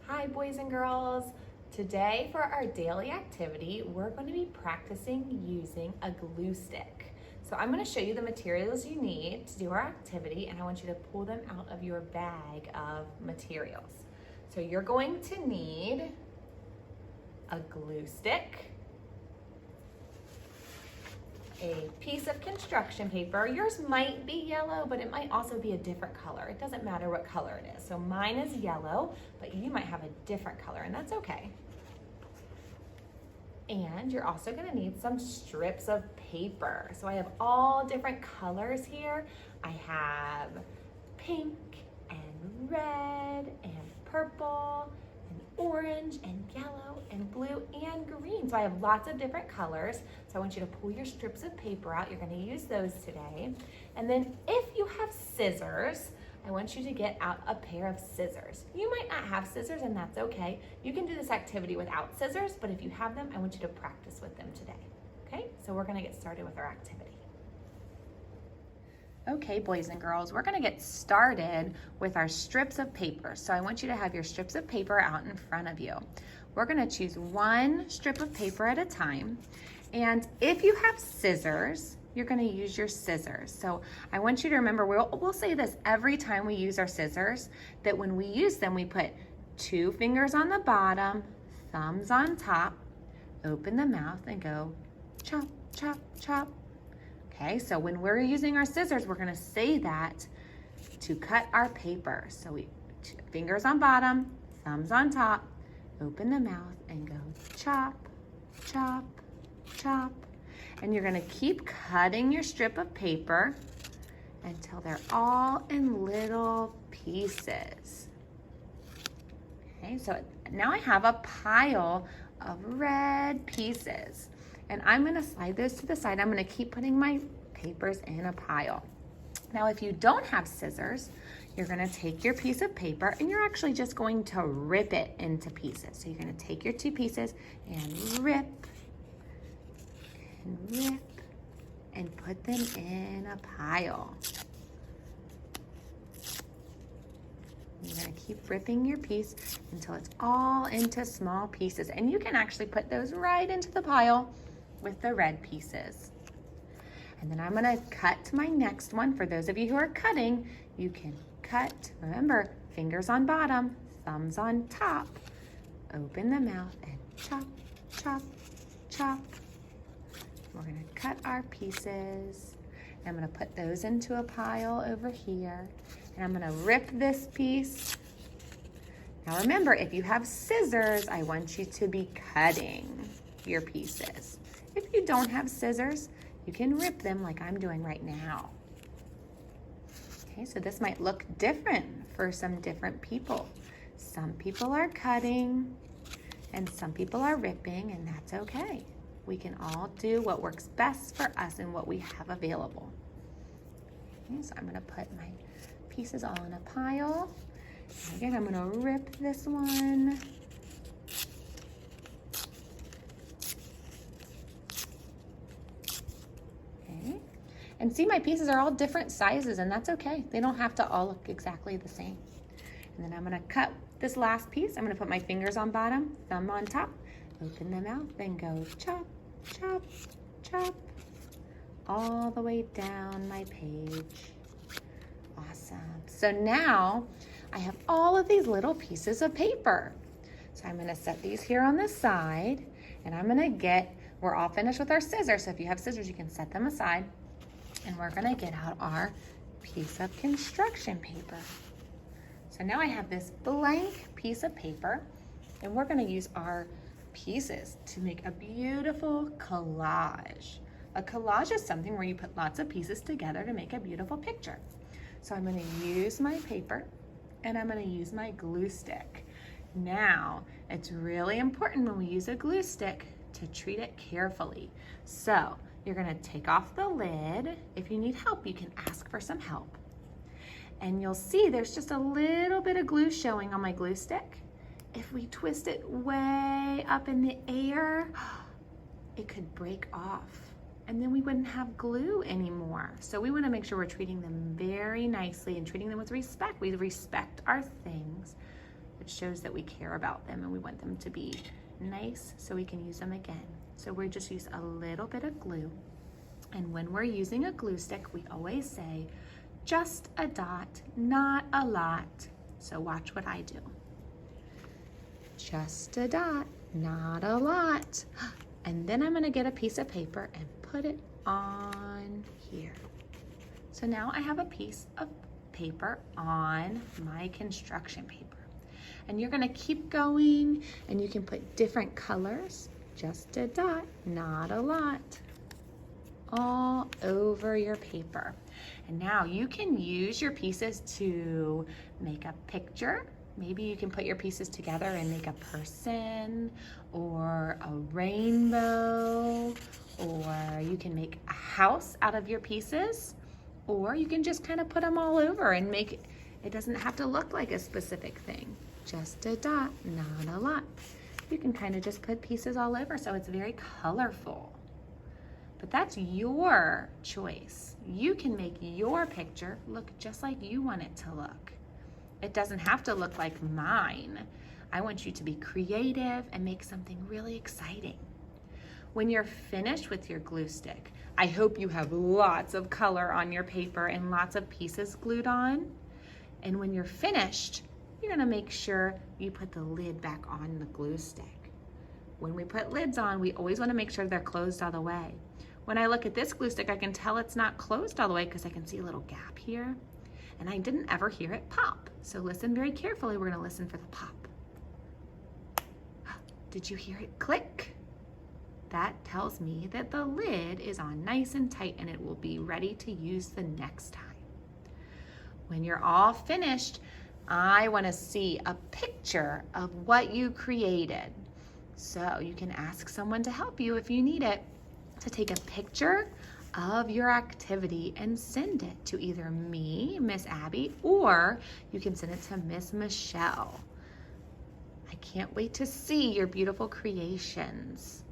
Hi boys and girls. Today for our daily activity, we're going to be practicing using a glue stick. So I'm going to show you the materials you need to do our activity, and I want you to pull them out of your bag of materials. So you're going to need a glue stick, a piece of construction paper. Yours might be yellow, but it might also be a different color. It doesn't matter what color it is. So mine is yellow, but you might have a different color, and that's okay. And you're also gonna need some strips of paper. So I have all different colors here. I have pink and red and purple and orange and yellow and blue and green. So I have lots of different colors. So I want you to pull your strips of paper out. You're gonna use those today. And then if you have scissors, I want you to get out a pair of scissors. You might not have scissors, and that's okay. You can do this activity without scissors, but if you have them, I want you to practice with them today. Okay, so we're gonna get started with our activity. Okay, boys and girls, we're gonna get started with our strips of paper. So I want you to have your strips of paper out in front of you. We're gonna choose one strip of paper at a time. And if you have scissors, you're gonna use your scissors. So I want you to remember, we'll say this every time we use our scissors, that when we use them, we put 2 fingers on the bottom, thumbs on top, open the mouth and go chop, chop, chop. Okay, so when we're using our scissors, we're gonna say that to cut our paper. So we, 2 fingers on bottom, thumbs on top, open the mouth and go chop, chop, chop. And you're gonna keep cutting your strip of paper until they're all in little pieces. Okay, so now I have a pile of red pieces, and I'm gonna slide those to the side. I'm gonna keep putting my papers in a pile. Now, if you don't have scissors, you're gonna take your piece of paper and you're actually just going to rip it into pieces. So you're gonna take your 2 pieces and rip and put them in a pile. You're gonna keep ripping your piece until it's all into small pieces. And you can actually put those right into the pile with the red pieces. And then I'm gonna cut my next one. For those of you who are cutting, you can cut, remember, fingers on bottom, thumbs on top, open the mouth and chop, chop, chop. We're gonna cut our pieces. And I'm gonna put those into a pile over here. And I'm gonna rip this piece. Now remember, if you have scissors, I want you to be cutting your pieces. If you don't have scissors, you can rip them like I'm doing right now. Okay, so this might look different for some different people. Some people are cutting and some people are ripping, and that's okay. We can all do what works best for us and what we have available. Okay, so I'm gonna put my pieces all in a pile. And again, I'm gonna rip this one. Okay, and see, my pieces are all different sizes, and that's okay. They don't have to all look exactly the same. And then I'm gonna cut this last piece. I'm gonna put my fingers on bottom, thumb on top, open the mouth, then go chop, chop, chop, all the way down my page. Awesome. So now I have all of these little pieces of paper. So I'm gonna set these here on the side, and I'm gonna we're all finished with our scissors. So if you have scissors, you can set them aside, and we're gonna get out our piece of construction paper. So now I have this blank piece of paper, and we're gonna use our pieces to make a beautiful collage. A collage is something where you put lots of pieces together to make a beautiful picture. So I'm gonna use my paper and I'm gonna use my glue stick. Now, it's really important when we use a glue stick to treat it carefully. So you're gonna take off the lid. If you need help, you can ask for some help. And you'll see there's just a little bit of glue showing on my glue stick. If we twist it way up in the air, it could break off, and then we wouldn't have glue anymore. So we want to make sure we're treating them very nicely and treating them with respect. We respect our things. The it shows that we care about them and we want them to be nice so we can use them again. So we just use a little bit of glue. And when we're using a glue stick, we always say, just a dot, not a lot. So watch what I do. Just a dot, not a lot. And then I'm gonna get a piece of paper and put it on here. So now I have a piece of paper on my construction paper. And you're gonna keep going, and you can put different colors, just a dot, not a lot, all over your paper. And now you can use your pieces to make a picture. Maybe you can put your pieces together and make a person or a rainbow, or you can make a house out of your pieces, or you can just kind of put them all over and make it doesn't have to look like a specific thing. Just a dot, not a lot. You can kind of just put pieces all over so it's very colorful. But that's your choice. You can make your picture look just like you want it to look. It doesn't have to look like mine. I want you to be creative and make something really exciting. When you're finished with your glue stick, I hope you have lots of color on your paper and lots of pieces glued on. And when you're finished, you're gonna make sure you put the lid back on the glue stick. When we put lids on, we always wanna make sure they're closed all the way. When I look at this glue stick, I can tell it's not closed all the way because I can see a little gap here. And I didn't ever hear it pop. So listen very carefully. We're gonna listen for the pop. Did you hear it click? That tells me that the lid is on nice and tight and it will be ready to use the next time. When you're all finished, I wanna see a picture of what you created. So you can ask someone to help you if you need it, to take a picture of your activity and send it to either me, Miss Abby, or you can send it to Miss Michelle. I can't wait to see your beautiful creations.